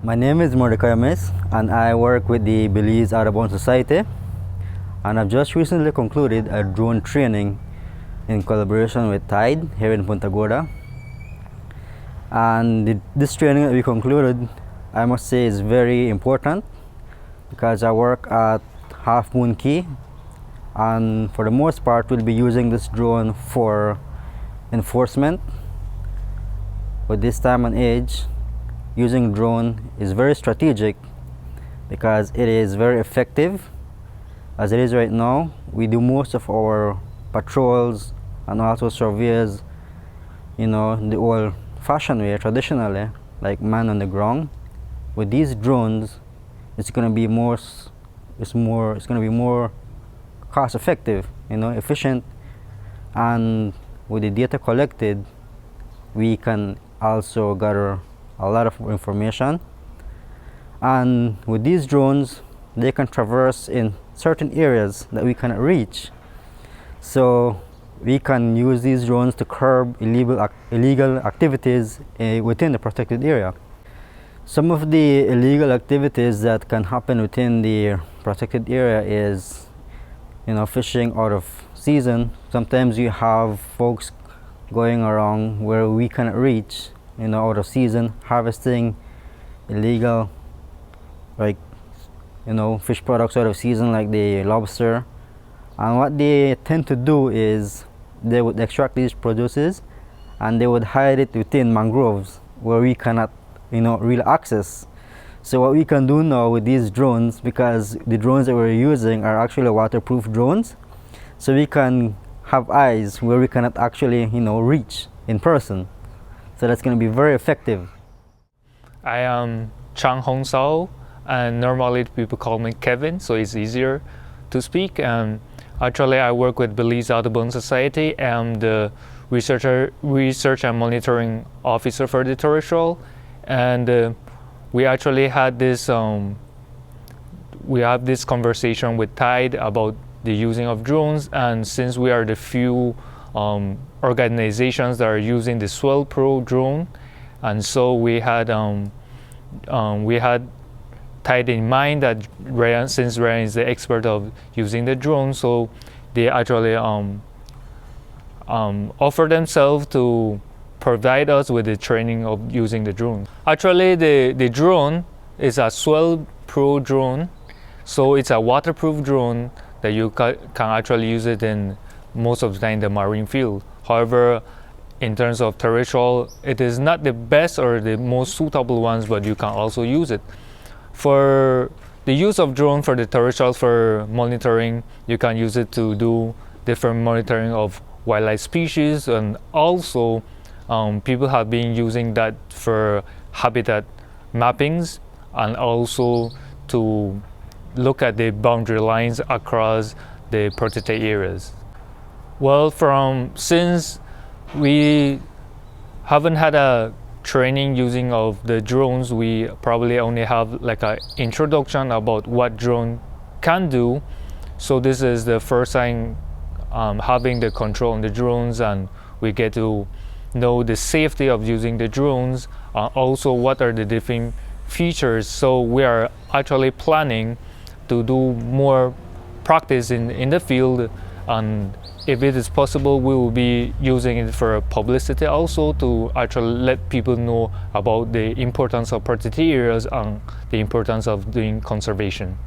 My name is Mordecai Miss, and I work with the Belize Audubon Society, and I've just recently concluded a drone training in collaboration with Tide here in Punta Gorda. And this training that we concluded, I must say, is very important because I work at Half Moon Key, and for the most part we'll be using this drone for enforcement. With this time and age, using drone is very strategic because it is very effective. As it is right now, we do most of our patrols and also surveys, the old fashioned way, traditionally, like man on the ground. With these drones, it's going to be more cost effective, efficient, and with the data collected, we can also gather a lot of information. And with these drones, they can traverse in certain areas that we cannot reach. So we can use these drones to curb illegal activities within the protected area. Some of the illegal activities that can happen within the protected area is, fishing out of season. Sometimes you have folks going around where we cannot reach, out of season, harvesting illegal, fish products out of season, like the lobster. And what they tend to do is they would extract these produces and they would hide it within mangroves where we cannot, really access. So what we can do now with these drones, because the drones that we're using are actually waterproof drones, so we can have eyes where we cannot actually, reach in person. So that's going to be very effective. I am Chang Hong Sao, and normally people call me Kevin, so it's easier to speak. Actually, I work with Belize Audubon Society. I'm the research and monitoring officer for the terrestrial, and we actually had this conversation with Tide about the using of drones. And since we are the few organizations that are using the Swell Pro drone, and so we had Tide in mind that since Ryan is the expert of using the drone, so they actually offer themselves to provide us with the training of using the drone. Actually, the drone is a Swell Pro drone, so it's a waterproof drone that you can actually use it in most of the time in the marine field. However, in terms of terrestrial, it is not the best or the most suitable ones, but you can also use it. For the use of drone for the terrestrial for monitoring, you can use it to do different monitoring of wildlife species, and also people have been using that for habitat mappings and also to look at the boundary lines across the protected areas. Well, since we haven't had a training using of the drones, we probably only have like an introduction about what drone can do. So this is the first time having the control on the drones, and we get to know the safety of using the drones, also what are the different features. So we are actually planning to do more practice in the field, and if it is possible, we will be using it for publicity also, to actually let people know about the importance of protected areas and the importance of doing conservation.